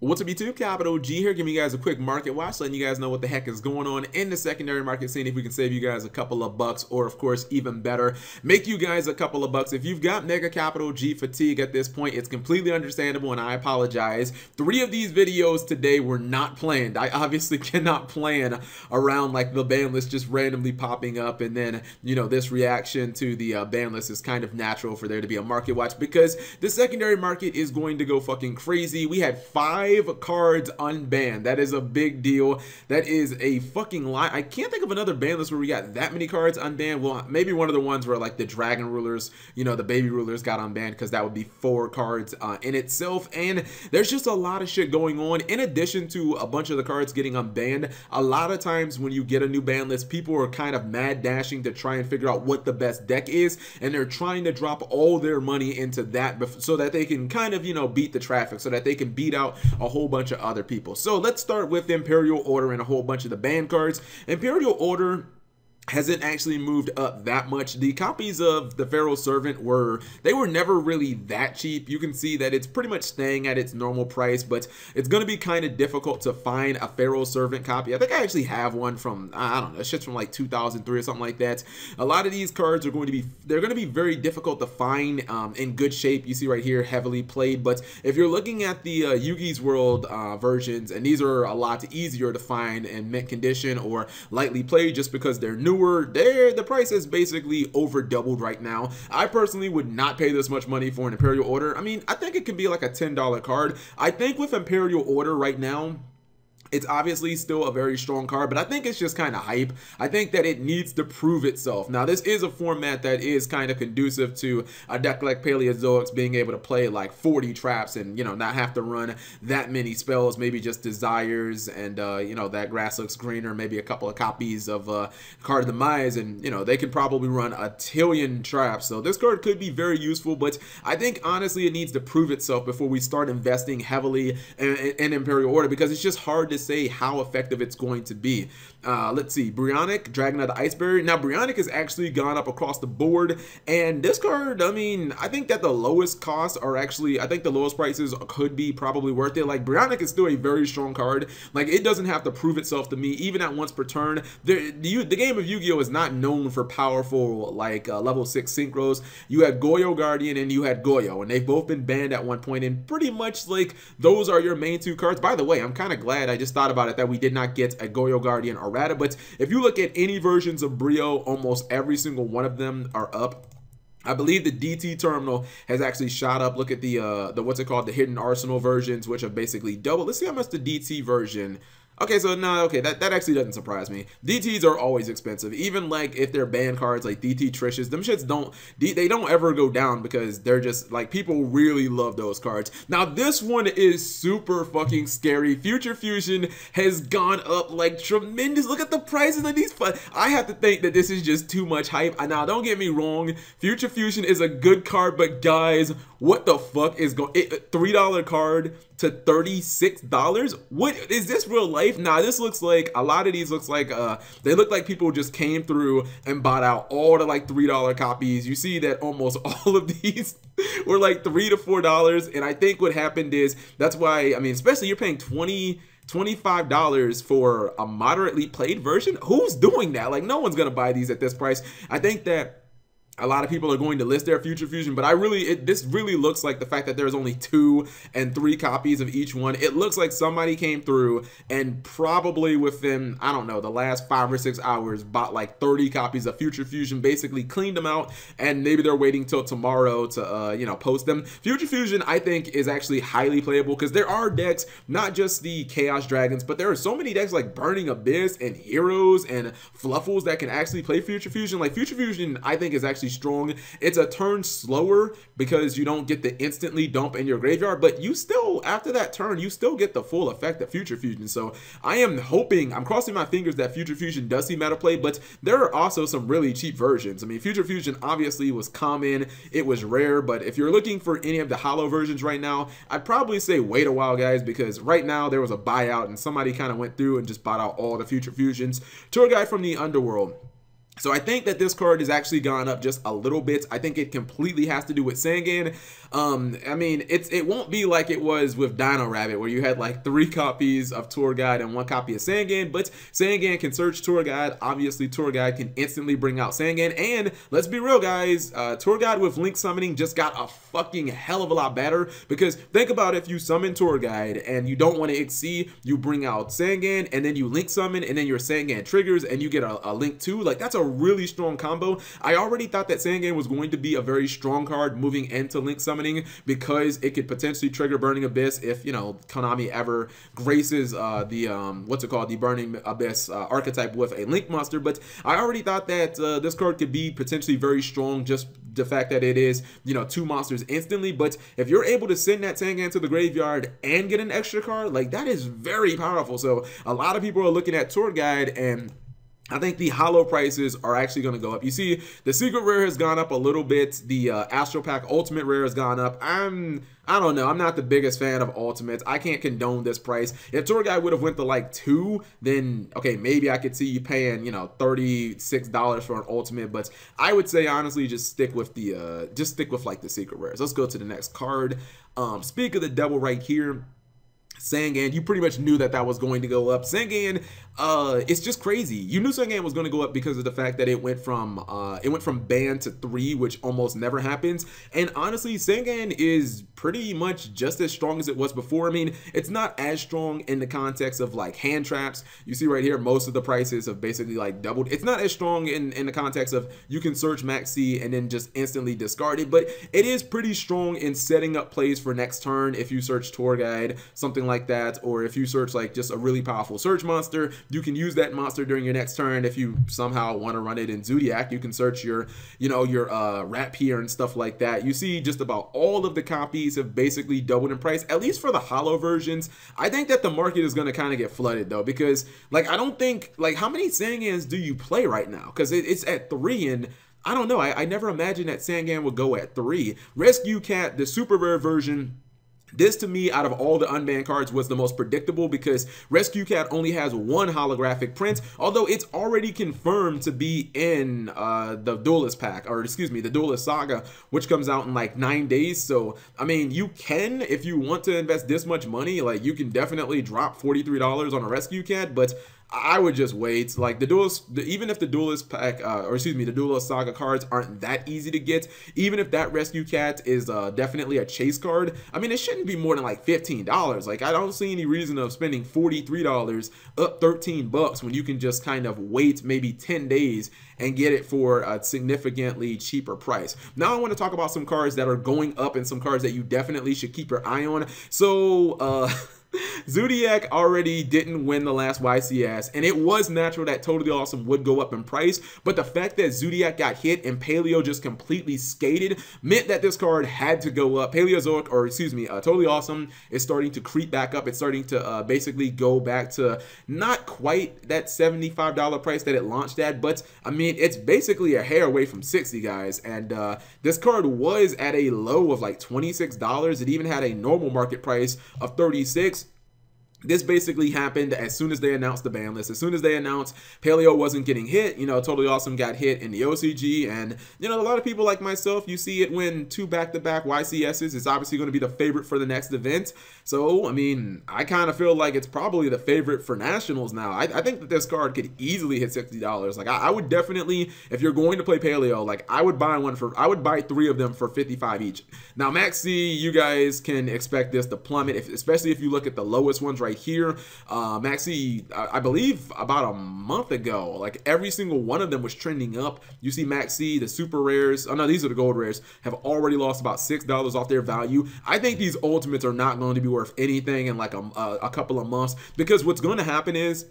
What's up YouTube, Capital G here, giving you guys a quick market watch, letting you guys know what the heck is going on in the secondary market, seeing if we can save you guys a couple of bucks, or of course, even better, make you guys a couple of bucks. If you've got MegaCapitalG fatigue at this point, it's completely understandable and I apologize. 3 of these videos today were not planned. I obviously cannot plan around like the ban list just randomly popping up, and then, you know, this reaction to the ban list is kind of natural for there to be a market watch because the secondary market is going to go fucking crazy. We had 5 cards unbanned. That is a big deal. That is a fucking lie. I can't think of another ban list where we got that many cards unbanned. Well, maybe one of the ones where like the dragon rulers, you know, the baby rulers got unbanned, because that would be 4 cards in itself. And there's just a lot of shit going on. In addition to a bunch of the cards getting unbanned, a lot of times when you get a new ban list, people are kind of mad dashing to try and figure out what the best deck is, and they're trying to drop all their money into that so that they can kind of, you know, beat the traffic, so that they can beat out a whole bunch of other people. So let's start with Imperial Order and a whole bunch of the banned cards. Imperial Order hasn't actually moved up that much. The copies of the Pharaoh Servant were never really that cheap. You can see that it's pretty much staying at its normal price, but it's going to be kind of difficult to find a Pharaoh Servant copy. I think I actually have one from, I don't know, shit's from like 2003 or something like that. A lot of these cards are going to be, they're going to be very difficult to find in good shape. You see right here, heavily played. But if you're looking at the Yugioh World versions, and these are a lot easier to find in mint condition or lightly played just because they're new, the price is basically over doubled right now. I personally would not pay this much money for an Imperial Order. I mean, I think it can be like a $10 card. I think with Imperial Order right now, it's obviously still a very strong card, but I think it's just kind of hype. I think that it needs to prove itself. Now, this is a format that is kind of conducive to a deck like Paleozoics being able to play like 40 traps and, you know, not have to run that many spells, maybe just Desires and, you know, that grass looks greener, maybe a couple of copies of Card of the Demise, and, you know, they can probably run a tillion traps. So this card could be very useful, but I think honestly it needs to prove itself before we start investing heavily in Imperial Order, because it's just hard to say how effective it's going to be. Let's see, Breanna, Dragon of the Iceberg. Now, Breanna has actually gone up across the board, and this card, I mean, I think that the lowest costs are actually, I think the lowest prices could be probably worth it. Like, Breanna is still a very strong card. Like, it doesn't have to prove itself to me, even at once per turn. The game of Yu-Gi-Oh! Is not known for powerful, like, level 6 synchros. You had Goyo Guardian and you had Goyo, and they've both been banned at one point, and pretty much, like, those are your main 2 cards. By the way, I'm kind of glad I just thought about it that we did not get a Goyo Guardian errata, but if you look at any versions of Brio, almost every single one of them are up. I believe the DT terminal has actually shot up. Look at the what's it called, the Hidden Arsenal versions, which are basically double. Let's see how much the DT version. Okay, so no, okay, that actually doesn't surprise me. DTs are always expensive, even like if they're banned cards like DT Trishes. Them shits they don't ever go down because they're just like, people really love those cards. Now this one is super fucking scary. Future Fusion has gone up like tremendous. Look at the prices of these. I have to think that this is just too much hype. Now don't get me wrong, Future Fusion is a good card, but guys, what the fuck is going? $3 card to $36? What is this real life? Nah, this looks like, a lot of these looks like they look like people just came through and bought out all the like $3 copies. You see that almost all of these were like $3 to $4, and I think what happened is, that's why, I mean, especially you're paying $25 for a moderately played version. Who's doing that? Like, no one's gonna buy these at this price. I think that a lot of people are going to list their Future Fusion, but this really looks like the fact that there's only 2 and 3 copies of each one. It looks like somebody came through and probably within, I don't know, the last 5 or 6 hours bought like 30 copies of Future Fusion, basically cleaned them out, and maybe they're waiting till tomorrow to, you know, post them. Future Fusion, I think, is actually highly playable because there are decks, not just the Chaos Dragons, but there are so many decks like Burning Abyss and Heroes and Fluffles that can actually play Future Fusion. Like, Future Fusion, I think, is actually strong. It's a turn slower because you don't get the instantly dump in your graveyard, but you still, after that turn, you still get the full effect of Future Fusion. So I am hoping, I'm crossing my fingers that Future Fusion does see meta play, but there are also some really cheap versions. I mean, Future Fusion obviously was common, it was rare, but if you're looking for any of the hollow versions right now, I'd probably say wait a while, guys, because right now there was a buyout and somebody kind of went through and just bought out all the Future Fusions. Tour guide from the Underworld. So I think that this card has actually gone up just a little bit. I think it completely has to do with Sangan. I mean, it won't be like it was with Dino Rabbit, where you had like 3 copies of Tour Guide and 1 copy of Sangan, but Sangan can search Tour Guide. Obviously, Tour Guide can instantly bring out Sangan, and let's be real, guys, Tour Guide with Link Summoning just got a fucking hell of a lot better, because think about if you summon Tour Guide and you don't want to exceed, you bring out Sangan, and then you Link Summon, and then your Sangan triggers, and you get a Link 2. Like, that's a really strong combo. I already thought that Sangan was going to be a very strong card moving into Link Summoning, because it could potentially trigger Burning Abyss if, you know, Konami ever graces the Burning Abyss archetype with a Link monster. But I already thought that this card could be potentially very strong, just the fact that it is, you know, 2 monsters instantly. But if you're able to send that Sangan to the graveyard and get an extra card, like, that is very powerful. So a lot of people are looking at Tour Guide, and I think the holo prices are actually going to go up. You see, the secret rare has gone up a little bit. The Astro Pack Ultimate rare has gone up. I don't know. I'm not the biggest fan of Ultimates. I can't condone this price. If Tour Guide would have went to like 2, then okay, maybe I could see you paying, you know, $36 for an Ultimate. But I would say honestly, just stick with the like the secret rares. Let's go to the next card. Speak of the devil right here. Sangan, you pretty much knew that that was going to go up. Sangan, it's just crazy. You knew Sangan was going to go up because of the fact that it went from ban to 3, which almost never happens. And honestly, Sangan is pretty much just as strong as it was before. I mean, it's not as strong in the context of like hand traps. You see right here, most of the prices have basically like doubled. It's not as strong in the context of you can search Maxie and then just instantly discard it, but it is pretty strong in setting up plays for next turn. If you search Tour Guide, something like that, or if you search like just a really powerful search monster, you can use that monster during your next turn. If you somehow want to run it in Zodiac, you can search your, you know, your Rapier and stuff like that. You see just about all of the copies have basically doubled in price, at least for the holo versions. I think that the market is going to kind of get flooded though, because like I don't think, like, how many Sangans do you play right now? Because it's at 3, and I don't know, I never imagined that Sangan would go at 3. Rescue Cat, the super rare version, this to me, out of all the unbanned cards, was the most predictable, because Rescue Cat only has 1 holographic print, although it's already confirmed to be in the Duelist pack, or excuse me, the Duelist Saga, which comes out in like 9 days. So I mean, you can, if you want to invest this much money, like, you can definitely drop $43 on a Rescue Cat, but I would just wait. Like, the Duelist, even if the Duelist pack, or excuse me, the Duelist Saga cards aren't that easy to get, even if that Rescue Cat is definitely a chase card, I mean, it shouldn't be more than like $15. Like, I don't see any reason of spending $43, up 13 bucks, when you can just kind of wait maybe 10 days and get it for a significantly cheaper price. Now I want to talk about some cards that are going up and some cards that you definitely should keep your eye on. So, Zodiac already didn't win the last YCS, and it was natural that Totally Awesome would go up in price, but the fact that Zodiac got hit and Paleo just completely skated meant that this card had to go up. Paleozoic, or excuse me, Totally Awesome is starting to creep back up. It's starting to basically go back to not quite that $75 price that it launched at, but I mean, it's basically a hair away from 60, guys. And this card was at a low of like $26. It even had a normal market price of $36. This basically happened as soon as they announced the ban list. As soon as they announced Paleo wasn't getting hit, you know, Totally Awesome got hit in the OCG. And, you know, a lot of people like myself, you see it win 2 back-to-back YCSs. It's obviously going to be the favorite for the next event. So, I mean, I kind of feel like it's probably the favorite for Nationals now. I think that this card could easily hit $60. Like, I would definitely, if you're going to play Paleo, like, I would buy 3 of them for $55 each. Now, Maxie, you guys can expect this to plummet, especially if you look at the lowest ones right here. Maxie, I believe about a month ago, like, every single one of them was trending up. You see Maxie, the super rares, oh no, these are the gold rares, have already lost about $6 off their value. I think these ultimates are not going to be worth anything in like a couple of months, because what's going to happen is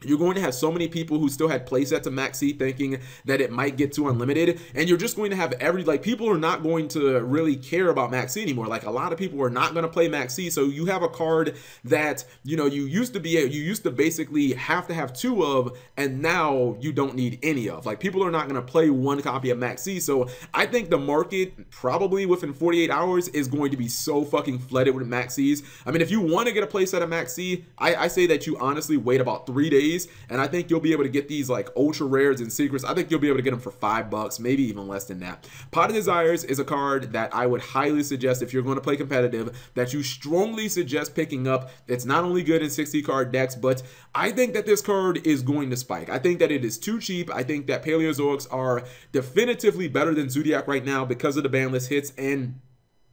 you're going to have so many people who still had playsets of Maxie thinking that it might get to unlimited, and you're just going to have people are not going to really care about Maxie anymore. Like, a lot of people are not going to play Maxie, so you have a card that, you know, you used to basically have to have 2 of, and now you don't need any of. Like, people are not going to play 1 copy of Maxie, so I think the market probably within 48 hours is going to be so fucking flooded with Maxies. I mean, if you want to get a playset of Maxie, I say that you honestly wait about 3 days, release, and I think you'll be able to get these like ultra rares and secrets. I think you'll be able to get them for $5, maybe even less than that. Pot of Desires is a card that I would highly suggest, if you're going to play competitive, that you strongly suggest picking up. It's not only good in 60 card decks, but I think that this card is going to spike. I think that it is too cheap. I think that Paleozoics are definitively better than Zodiac right now because of the Banlist hits, and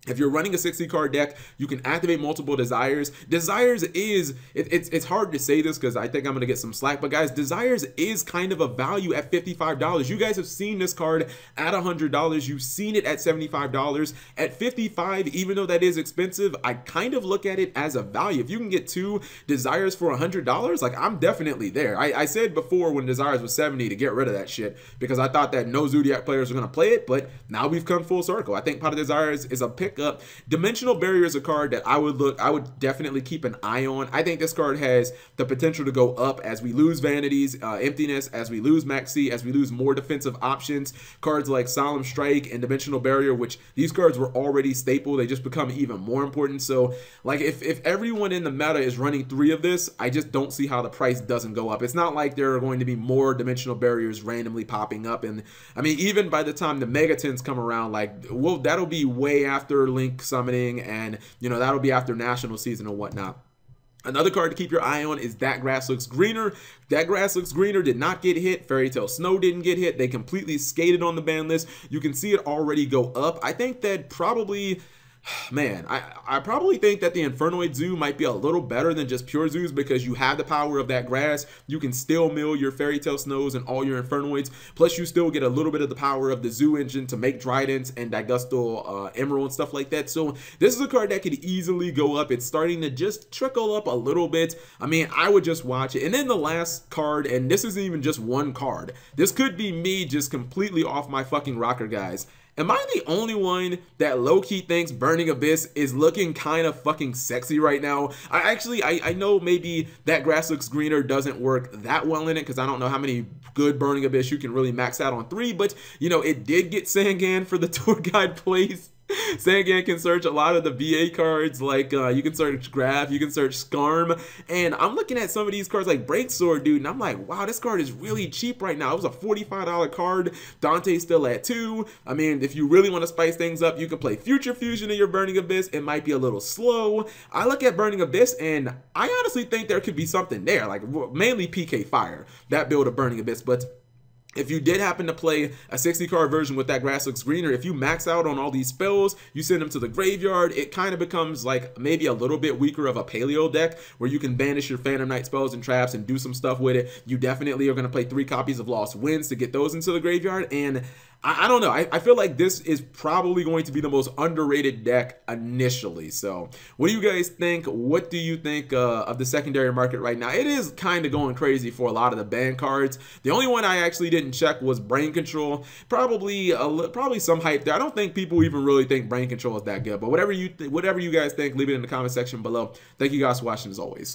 if you're running a 60 card deck, you can activate multiple Desires. Desires is, it's hard to say this because I think I'm going to get some slack, but guys, Desires is kind of a value at $55. You guys have seen this card at $100. You've seen it at $75. At $55, even though that is expensive, I kind of look at it as a value. If you can get 2 Desires for $100, like, I'm definitely there. I said before when Desires was 70 to get rid of that shit because I thought that no Zodiac players were going to play it, but now we've come full circle. I think Pot of Desires is a pick up. Dimensional Barrier is a card that I would definitely keep an eye on. I think this card has the potential to go up as we lose Vanities, Emptiness, as we lose Maxie, as we lose more defensive options. Cards like Solemn Strike and Dimensional Barrier, which these cards were already staple, they just become even more important. So like if everyone in the meta is running 3 of this, I just don't see how the price doesn't go up. It's not like there are going to be more Dimensional Barriers randomly popping up, and I mean, even by the time the Mega Tins come around, like, well, that'll be way after Link summoning, and you know, that'll be after national season and whatnot. Another card to keep your eye on is That Grass Looks Greener. That Grass Looks Greener did not get hit. Fairy Tale Snow didn't get hit. They completely skated on the ban list. You can see it already go up. I think that probably, man, I probably think that the Infernoid Zoo might be a little better than just pure zoos because you have the power of that grass. You can still mill your Fairy Tale Snows and all your Infernoids, plus you still get a little bit of the power of the zoo engine to make Tridents and Digustal Emerald and stuff like that. So this is a card that could easily go up. It's starting to just trickle up a little bit. I mean, I would just watch it. And then the last card, and this isn't even just one card, this could be me just completely off my fucking rocker, guys. Am I the only one that low-key thinks Burning Abyss is looking kind of fucking sexy right now? I know maybe That Grass Looks Greener doesn't work that well in it because I don't know how many good Burning Abyss you can really max out on 3, but you know, it did get Sangan for the tour guide place. Sangan can search a lot of the VA cards, like you can search Graph, you can search Skarm, and I'm looking at some of these cards like Breaksword, dude, and I'm like, wow, this card is really cheap right now. It was a $45 card. Dante's still at 2. I mean, if you really want to spice things up, you can play Future Fusion in your Burning Abyss. It might be a little slow. I look at Burning Abyss, and I honestly think there could be something there, like mainly PK Fire, that build of Burning Abyss, but if you did happen to play a 60 card version with That Grass Looks Greener, if you max out on all these spells, you send them to the graveyard, it kind of becomes like maybe a little bit weaker of a paleo deck where you can banish your Phantom Knight spells and traps and do some stuff with it. You definitely are going to play 3 copies of Lost Winds to get those into the graveyard, and I don't know. I feel like this is probably going to be the most underrated deck initially. So what do you guys think? What do you think of the secondary market right now? It is kind of going crazy for a lot of the ban cards. The only one I actually didn't check was Brain Control. Probably some hype there. I don't think people even really think Brain Control is that good. But whatever you guys think, leave it in the comment section below. Thank you guys for watching as always.